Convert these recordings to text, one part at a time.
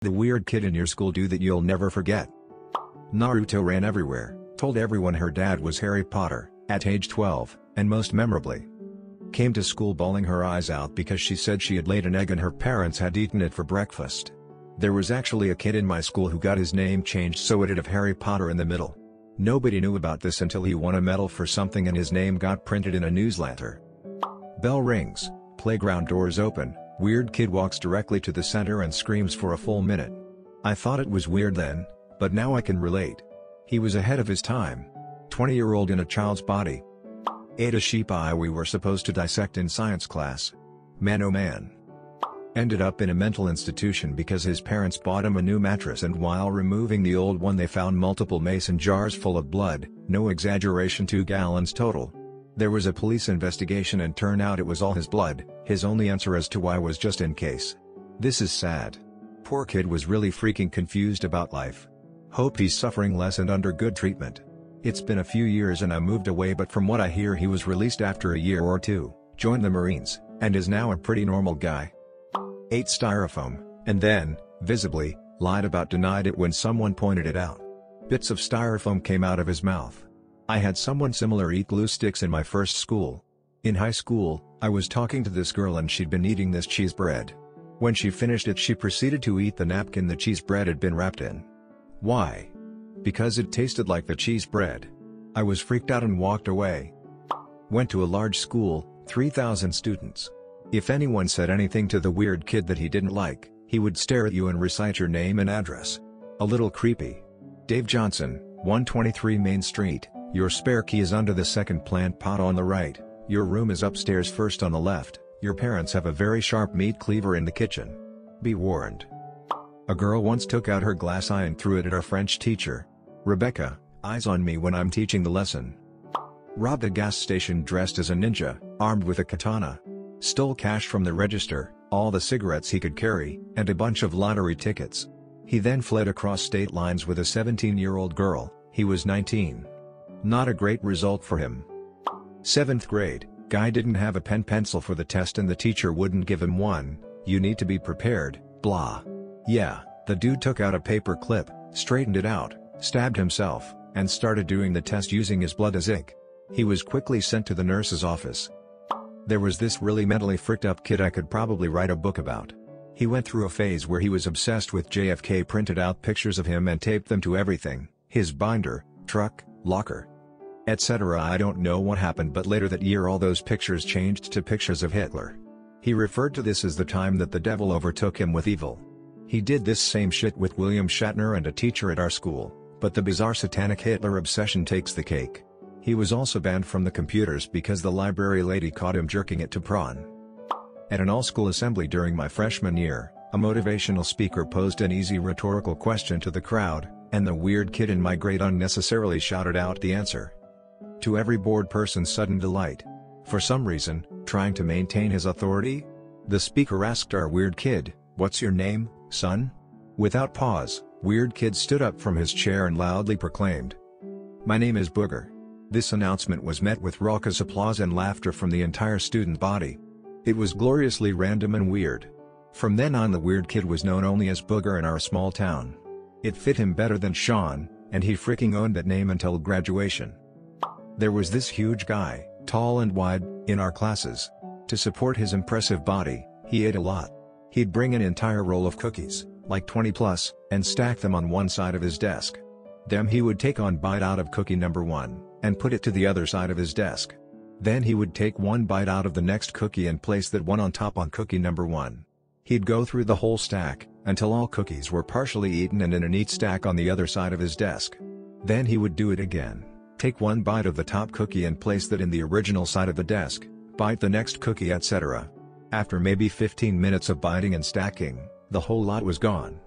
The weird kid in your school do that you'll never forget. Naruto ran everywhere, told everyone her dad was Harry Potter, at age 12, and most memorably, came to school bawling her eyes out because she said she had laid an egg and her parents had eaten it for breakfast. There was actually a kid in my school who got his name changed so it had of Harry Potter in the middle. Nobody knew about this until he won a medal for something and his name got printed in a newsletter. Bell rings, playground doors open, weird kid walks directly to the center and screams for a full minute. I thought it was weird then, but now I can relate. He was ahead of his time. 20-year-old in a child's body. Ate a sheep eye we were supposed to dissect in science class. Man oh man. Ended up in a mental institution because his parents bought him a new mattress and while removing the old one they found multiple mason jars full of blood, no exaggeration 2 gallons total. There was a police investigation and turned out it was all his blood. His only answer as to why was just in case. This is sad. Poor kid was really freaking confused about life. Hope he's suffering less and under good treatment. It's been a few years and I moved away, but from what I hear he was released after a year or two, joined the Marines, and is now a pretty normal guy. Ate styrofoam, and then, visibly, lied about denied it when someone pointed it out. Bits of styrofoam came out of his mouth. I had someone similar eat glue sticks in my first school. In high school, I was talking to this girl and she'd been eating this cheese bread. When she finished it she proceeded to eat the napkin the cheese bread had been wrapped in. Why? Because it tasted like the cheese bread. I was freaked out and walked away. Went to a large school, 3,000 students. If anyone said anything to the weird kid that he didn't like, he would stare at you and recite your name and address. A little creepy. Dave Johnson, 123 Main Street, your spare key is under the second plant pot on the right, your room is upstairs first on the left, your parents have a very sharp meat cleaver in the kitchen. Be warned. A girl once took out her glass eye and threw it at our French teacher. Rebecca, eyes on me when I'm teaching the lesson. Robbed a gas station dressed as a ninja, armed with a katana. Stole cash from the register, all the cigarettes he could carry, and a bunch of lottery tickets. He then fled across state lines with a 17-year-old girl, he was 19. Not a great result for him. 7th grade, guy didn't have a pen pencil for the test and the teacher wouldn't give him one, you need to be prepared, blah. Yeah, the dude took out a paper clip, straightened it out, stabbed himself, and started doing the test using his blood as ink. He was quickly sent to the nurse's office. There was this really mentally fricked up kid I could probably write a book about. He went through a phase where he was obsessed with JFK, printed out pictures of him and taped them to everything, his binder, truck, locker, etc. I don't know what happened, but later that year all those pictures changed to pictures of Hitler. He referred to this as the time that the devil overtook him with evil. He did this same shit with William Shatner and a teacher at our school, but the bizarre satanic Hitler obsession takes the cake. He was also banned from the computers because the library lady caught him jerking it to prawn. At an all-school assembly during my freshman year, a motivational speaker posed an easy rhetorical question to the crowd, and the weird kid in my grade unnecessarily shouted out the answer. To every bored person's sudden delight. For some reason, trying to maintain his authority, the speaker asked our weird kid, "What's your name, son?" Without pause, weird kid stood up from his chair and loudly proclaimed, "My name is Booger." This announcement was met with raucous applause and laughter from the entire student body. It was gloriously random and weird. From then on the weird kid was known only as Booger in our small town. It fit him better than Sean, and he freaking owned that name until graduation. There was this huge guy, tall and wide, in our classes. To support his impressive body, he ate a lot. He'd bring an entire roll of cookies, like 20 plus, and stack them on one side of his desk. Then he would take one bite out of cookie number 1, and put it to the other side of his desk. Then he would take one bite out of the next cookie and place that one on top on cookie number 1. He'd go through the whole stack, until all cookies were partially eaten and in a neat stack on the other side of his desk. Then he would do it again. Take one bite of the top cookie and place that in the original side of the desk, bite the next cookie, etc. After maybe 15 minutes of biting and stacking, the whole lot was gone.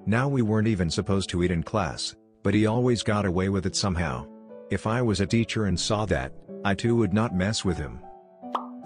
Now we weren't even supposed to eat in class, but he always got away with it somehow. If I was a teacher and saw that, I too would not mess with him.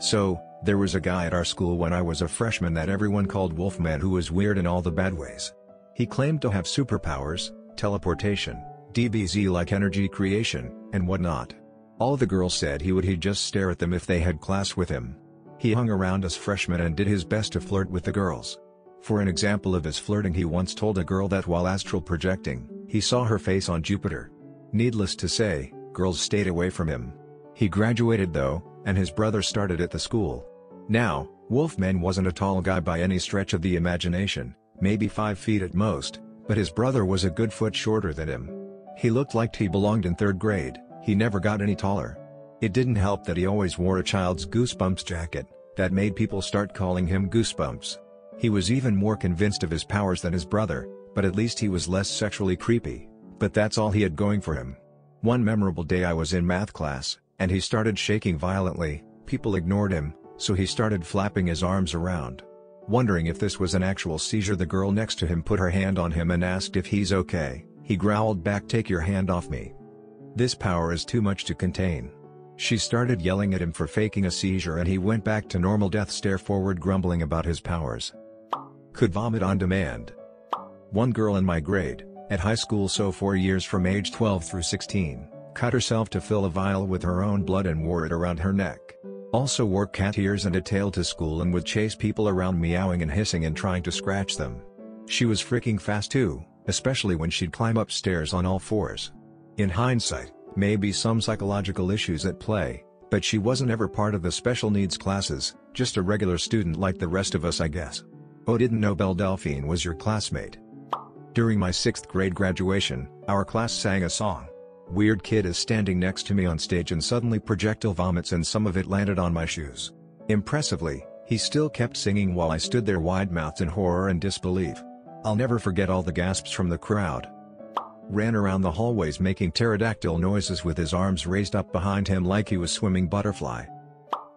So, there was a guy at our school when I was a freshman that everyone called Wolfman, who was weird in all the bad ways. He claimed to have superpowers, teleportation, DBZ-like energy creation, and whatnot. All the girls said he'd just stare at them if they had class with him. He hung around us freshmen and did his best to flirt with the girls. For an example of his flirting, he once told a girl that while astral projecting, he saw her face on Jupiter. Needless to say, girls stayed away from him. He graduated though, and his brother started at the school. Now, Wolfman wasn't a tall guy by any stretch of the imagination, maybe 5 feet at most, but his brother was a good foot shorter than him. He looked like he belonged in 3rd grade, he never got any taller. It didn't help that he always wore a child's Goosebumps jacket, that made people start calling him Goosebumps. He was even more convinced of his powers than his brother, but at least he was less sexually creepy. But that's all he had going for him. One memorable day I was in math class, and he started shaking violently. People ignored him, so he started flapping his arms around. Wondering if this was an actual seizure, the girl next to him put her hand on him and asked if he's okay. He growled back, "Take your hand off me. This power is too much to contain." She started yelling at him for faking a seizure and he went back to normal death stare forward, grumbling about his powers. Could vomit on demand. One girl in my grade, at high school, so 4 years from age 12 through 16, cut herself to fill a vial with her own blood and wore it around her neck. Also wore cat ears and a tail to school and would chase people around meowing and hissing and trying to scratch them. She was freaking fast too, especially when she'd climb upstairs on all fours. In hindsight, maybe some psychological issues at play, but she wasn't ever part of the special needs classes, just a regular student like the rest of us, I guess. Oh, didn't know Belle Delphine was your classmate. During my 6th grade graduation, our class sang a song. Weird kid is standing next to me on stage and suddenly projectile vomits and some of it landed on my shoes. Impressively, he still kept singing while I stood there wide-mouthed in horror and disbelief. I'll never forget all the gasps from the crowd. Ran around the hallways making pterodactyl noises with his arms raised up behind him like he was swimming butterfly.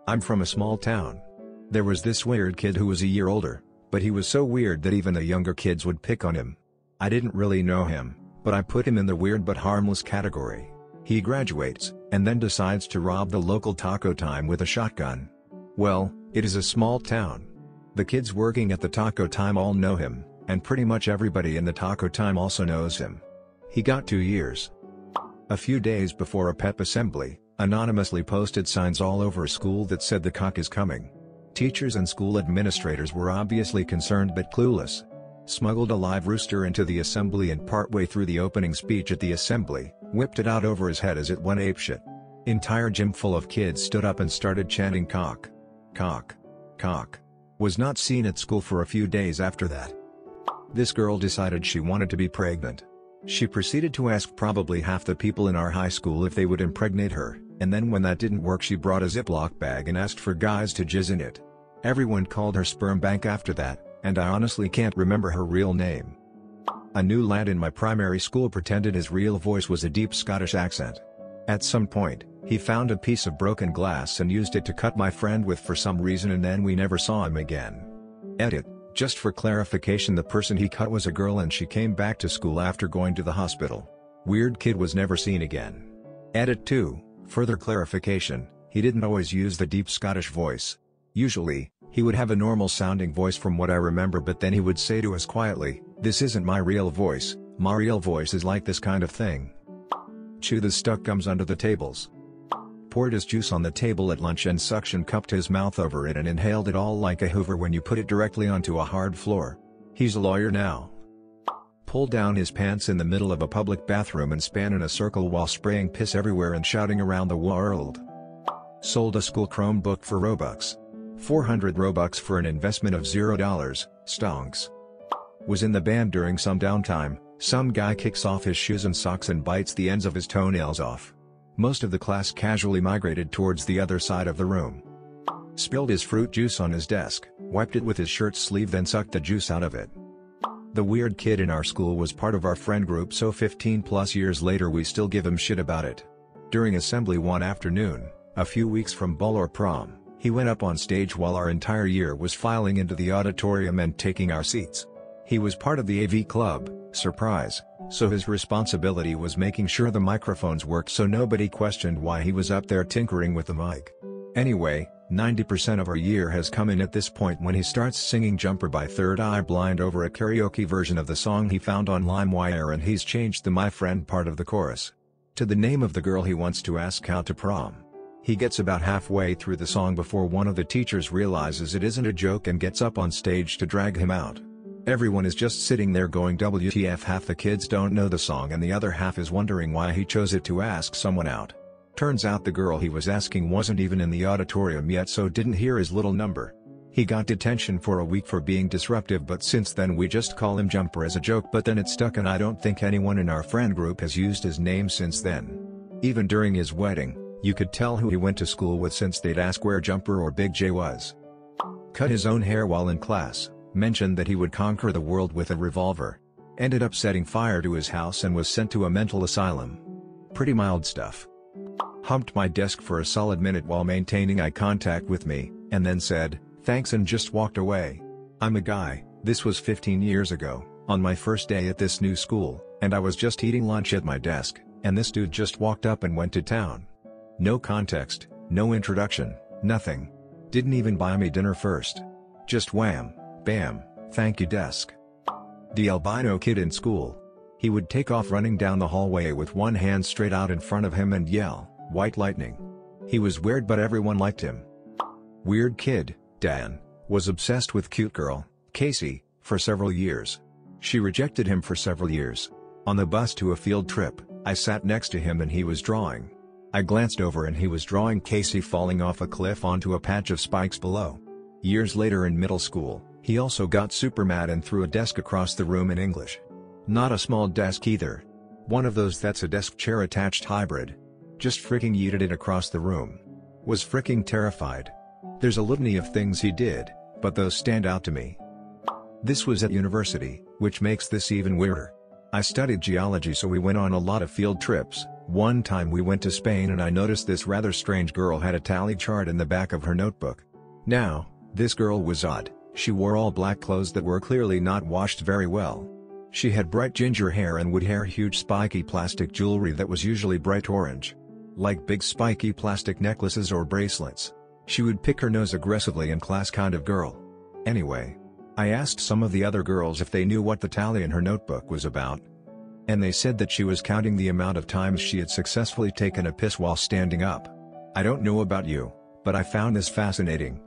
I'm from a small town. There was this weird kid who was a year older, but he was so weird that even the younger kids would pick on him. I didn't really know him, but I put him in the weird but harmless category. He graduates, and then decides to rob the local Taco Time with a shotgun. Well, it is a small town. The kids working at the Taco Time all know him, and pretty much everybody in the Taco Time also knows him. He got 2 years. A few days before a pep assembly, anonymously posted signs all over school that said the cock is coming. Teachers and school administrators were obviously concerned but clueless. Smuggled a live rooster into the assembly and partway through the opening speech at the assembly, whipped it out over his head as it went apeshit. Entire gym full of kids stood up and started chanting cock. Cock. Cock. Was not seen at school for a few days after that. This girl decided she wanted to be pregnant. She proceeded to ask probably half the people in our high school if they would impregnate her, and then when that didn't work she brought a Ziploc bag and asked for guys to jizz in it. Everyone called her Sperm Bank after that, and I honestly can't remember her real name. A new lad in my primary school pretended his real voice was a deep Scottish accent. At some point, he found a piece of broken glass and used it to cut my friend with for some reason, and then we never saw him again. Edit. Just for clarification, the person he cut was a girl and she came back to school after going to the hospital. Weird kid was never seen again. Edit 2. Further clarification, he didn't always use the deep Scottish voice. Usually, he would have a normal sounding voice from what I remember, but then he would say to us quietly, "This isn't my real voice, my real voice is like this kind of thing." Chew the stuck gums under the tables. Poured his juice on the table at lunch and suction cupped his mouth over it and inhaled it all like a Hoover when you put it directly onto a hard floor. He's a lawyer now. Pulled down his pants in the middle of a public bathroom and span in a circle while spraying piss everywhere and shouting around the world. Sold a school Chromebook for Robux. 400 Robux for an investment of $0, stonks. Was in the band during some downtime, some guy kicks off his shoes and socks and bites the ends of his toenails off. Most of the class casually migrated towards the other side of the room. Spilled his fruit juice on his desk, wiped it with his shirt sleeve, then sucked the juice out of it. The weird kid in our school was part of our friend group, so 15 plus years later we still give him shit about it. During assembly one afternoon, a few weeks from ball or prom, he went up on stage while our entire year was filing into the auditorium and taking our seats. He was part of the AV club, surprise, so his responsibility was making sure the microphones worked so nobody questioned why he was up there tinkering with the mic. Anyway, 90% of our year has come in at this point when he starts singing Jumper by Third Eye Blind over a karaoke version of the song he found on LimeWire, and he's changed the "my friend" part of the chorus to the name of the girl he wants to ask out to prom. He gets about halfway through the song before one of the teachers realizes it isn't a joke and gets up on stage to drag him out. Everyone is just sitting there going WTF. Half the kids don't know the song and the other half is wondering why he chose it to ask someone out. Turns out the girl he was asking wasn't even in the auditorium yet, so didn't hear his little number. He got detention for a week for being disruptive, but since then we just call him Jumper as a joke, but then it stuck and I don't think anyone in our friend group has used his name since then. Even during his wedding, you could tell who he went to school with since they'd ask where Jumper or Big J was. Cut his own hair while in class, mentioned that he would conquer the world with a revolver. Ended up setting fire to his house and was sent to a mental asylum. Pretty mild stuff. Humped my desk for a solid minute while maintaining eye contact with me, and then said, "Thanks," and just walked away. I'm a guy. This was 15 years ago, on my first day at this new school, and I was just eating lunch at my desk, and this dude just walked up and went to town. No context, no introduction, nothing. Didn't even buy me dinner first. Just wham, bam, thank you desk. The albino kid in school. He would take off running down the hallway with one hand straight out in front of him and yell, "White lightning." He was weird but everyone liked him. Weird kid, Dan, was obsessed with cute girl, Casey, for several years. She rejected him for several years. On the bus to a field trip, I sat next to him and he was drawing. I glanced over and he was drawing Casey falling off a cliff onto a patch of spikes below. Years later in middle school, he also got super mad and threw a desk across the room in English. Not a small desk either. One of those that's a desk chair attached hybrid. Just freaking yeeted it across the room. Was freaking terrified. There's a litany of things he did, but those stand out to me. This was at university, which makes this even weirder. I studied geology, so we went on a lot of field trips. One time we went to Spain and I noticed this rather strange girl had a tally chart in the back of her notebook. Now, this girl was odd. She wore all black clothes that were clearly not washed very well. She had bright ginger hair and would wear huge spiky plastic jewelry that was usually bright orange. Like big spiky plastic necklaces or bracelets. She would pick her nose aggressively in class kind of girl. Anyway, I asked some of the other girls if they knew what the tally in her notebook was about. And they said that she was counting the amount of times she had successfully taken a piss while standing up. I don't know about you, but I found this fascinating.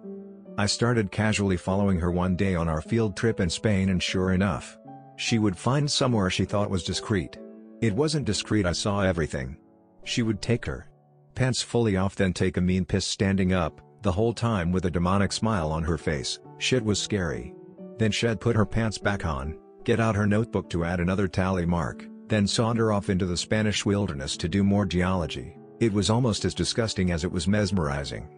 I started casually following her one day on our field trip in Spain, and sure enough, she would find somewhere she thought was discreet. It wasn't discreet, I saw everything. She would take her pants fully off, then take a mean piss standing up, the whole time with a demonic smile on her face. Shit was scary. Then she'd put her pants back on, get out her notebook to add another tally mark, then saunter off into the Spanish wilderness to do more geology. It was almost as disgusting as it was mesmerizing.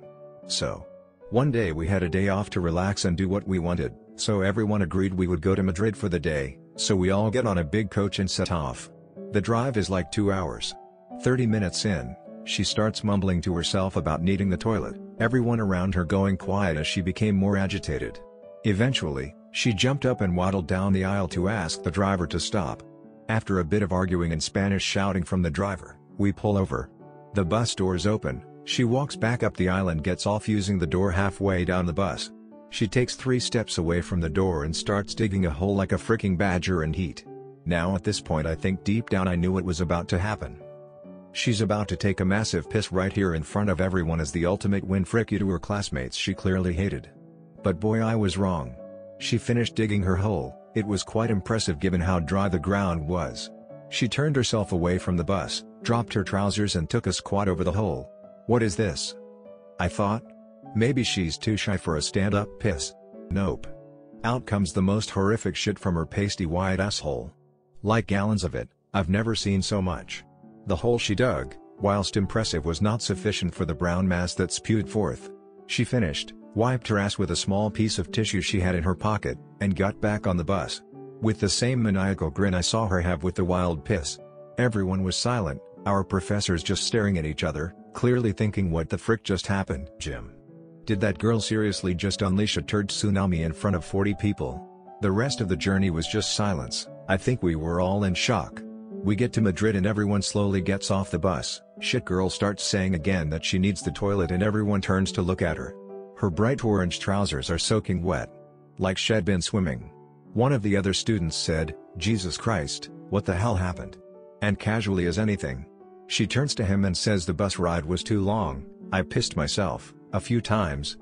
So, one day we had a day off to relax and do what we wanted, so everyone agreed we would go to Madrid for the day, so we all get on a big coach and set off. The drive is like 2 hours. 30 minutes in, she starts mumbling to herself about needing the toilet, everyone around her going quiet as she became more agitated. Eventually, she jumped up and waddled down the aisle to ask the driver to stop. After a bit of arguing and Spanish shouting from the driver, we pull over. The bus doors open, she walks back up the aisle and gets off using the door halfway down the bus. She takes 3 steps away from the door and starts digging a hole like a freaking badger in heat. Now at this point I think deep down I knew what was about to happen. She's about to take a massive piss right here in front of everyone as the ultimate win frick you to her classmates she clearly hated. But boy, I was wrong. She finished digging her hole. It was quite impressive given how dry the ground was. She turned herself away from the bus, dropped her trousers and took a squat over the hole. What is this? I thought. Maybe she's too shy for a stand-up piss. Nope. Out comes the most horrific shit from her pasty white asshole. Like gallons of it. I've never seen so much. The hole she dug, whilst impressive, was not sufficient for the brown mass that spewed forth. She finished, wiped her ass with a small piece of tissue she had in her pocket, and got back on the bus. With the same maniacal grin I saw her have with the wild piss. Everyone was silent, our professors just staring at each other, clearly thinking what the frick just happened. Jim. Did that girl seriously just unleash a turd tsunami in front of 40 people? The rest of the journey was just silence. I think we were all in shock. We get to Madrid and everyone slowly gets off the bus. Shit girl starts saying again that she needs the toilet and everyone turns to look at her. Her bright orange trousers are soaking wet. Like she'd been swimming. One of the other students said, "Jesus Christ, what the hell happened?" And casually as anything, she turns to him and says the bus ride was too long, I pissed myself, a few times.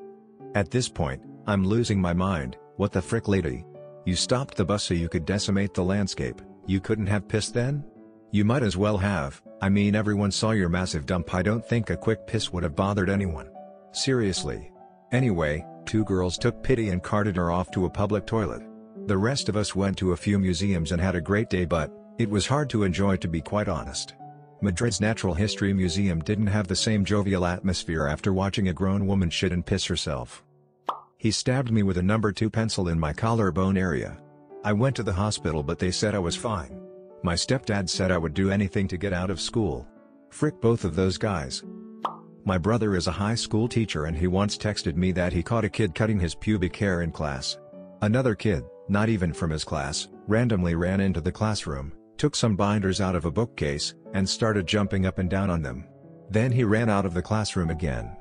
At this point, I'm losing my mind. What the frick, lady? You stopped the bus so you could decimate the landscape. You couldn't have pissed then? You might as well have. I mean, everyone saw your massive dump. I don't think a quick piss would have bothered anyone. Seriously. Anyway, 2 girls took pity and carted her off to a public toilet. The rest of us went to a few museums and had a great day, but it was hard to enjoy, to be quite honest. Madrid's Natural History Museum didn't have the same jovial atmosphere after watching a grown woman shit and piss herself. He stabbed me with a number 2 pencil in my collarbone area. I went to the hospital, but they said I was fine. My stepdad said I would do anything to get out of school. Frick both of those guys. My brother is a high school teacher and he once texted me that he caught a kid cutting his pubic hair in class. Another kid, not even from his class, randomly ran into the classroom, took some binders out of a bookcase, and started jumping up and down on them. Then he ran out of the classroom again.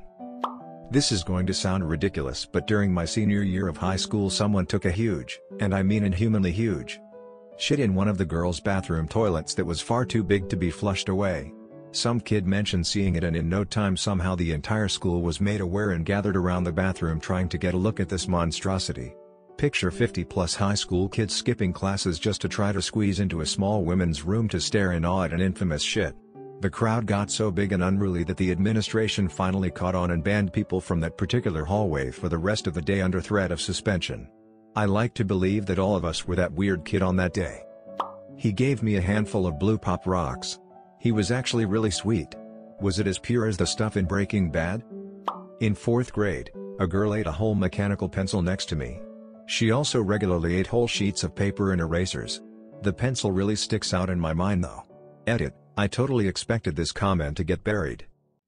This is going to sound ridiculous, but during my senior year of high school someone took a huge, and I mean inhumanly huge, shit in one of the girls' bathroom toilets that was far too big to be flushed away. Some kid mentioned seeing it, and in no time somehow the entire school was made aware and gathered around the bathroom trying to get a look at this monstrosity. Picture 50+ high school kids skipping classes just to try to squeeze into a small women's room to stare in awe at an infamous shit. The crowd got so big and unruly that the administration finally caught on and banned people from that particular hallway for the rest of the day under threat of suspension. I like to believe that all of us were that weird kid on that day. He gave me a handful of blue pop rocks. He was actually really sweet. Was it as pure as the stuff in Breaking Bad? In 4th grade, a girl ate a whole mechanical pencil next to me. She also regularly ate whole sheets of paper and erasers. The pencil really sticks out in my mind though. Edit. I totally expected this comment to get buried.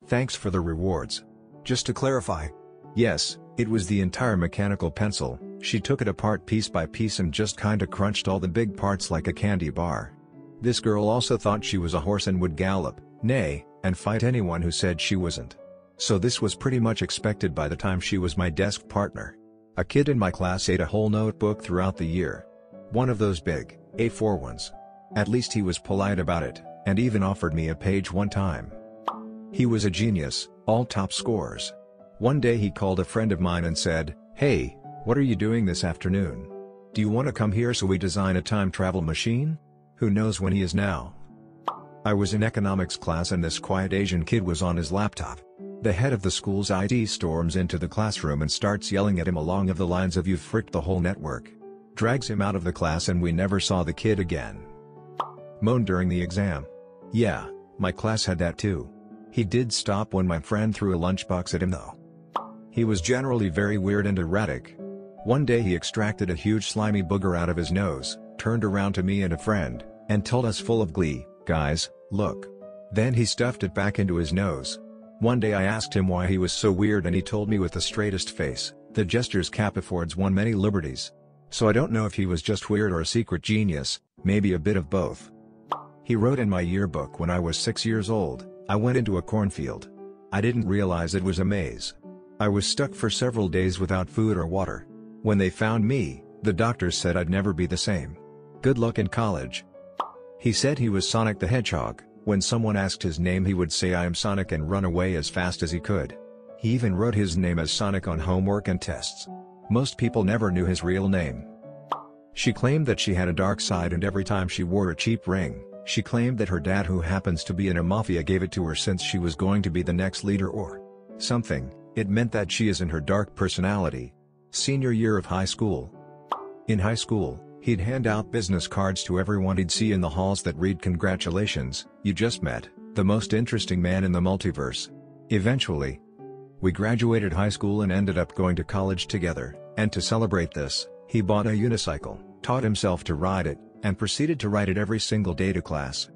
Thanks for the rewards. Just to clarify. Yes, it was the entire mechanical pencil. She took it apart piece by piece and just kinda crunched all the big parts like a candy bar. This girl also thought she was a horse and would gallop, neigh, and fight anyone who said she wasn't. So this was pretty much expected by the time she was my desk partner. A kid in my class ate a whole notebook throughout the year. One of those big, A4 ones. At least he was polite about it, and even offered me a page one time. He was a genius, all top scores. One day he called a friend of mine and said, "Hey, what are you doing this afternoon? Do you want to come here so we design a time travel machine?" Who knows when he is now. I was in economics class and this quiet Asian kid was on his laptop. The head of the school's IT storms into the classroom and starts yelling at him along the lines of "You've fricked the whole network." Drags him out of the class and we never saw the kid again. Moaned during the exam. Yeah, my class had that too. He did stop when my friend threw a lunchbox at him though. He was generally very weird and erratic. One day he extracted a huge slimy booger out of his nose, turned around to me and a friend, and told us full of glee, "Guys, look." Then he stuffed it back into his nose. One day I asked him why he was so weird and he told me with the straightest face, "The jester's cap affords one many liberties." So I don't know if he was just weird or a secret genius, maybe a bit of both. He wrote in my yearbook, "When I was 6 years old, I went into a cornfield. I didn't realize it was a maze. I was stuck for several days without food or water. When they found me, the doctors said I'd never be the same. Good luck in college." He said he was Sonic the Hedgehog. When someone asked his name he would say "I am Sonic" and run away as fast as he could. He even wrote his name as Sonic on homework and tests. Most people never knew his real name. She claimed that she had a dark side and every time she wore a cheap ring, she claimed that her dad, who happens to be in a mafia, gave it to her since she was going to be the next leader or something. It meant that she is in her dark personality. Senior year of high school. In high school, he'd hand out business cards to everyone he'd see in the halls that read, "Congratulations, you just met the most interesting man in the multiverse." Eventually, we graduated high school and ended up going to college together, and to celebrate this, he bought a unicycle, taught himself to ride it, and proceeded to ride it every single day to class.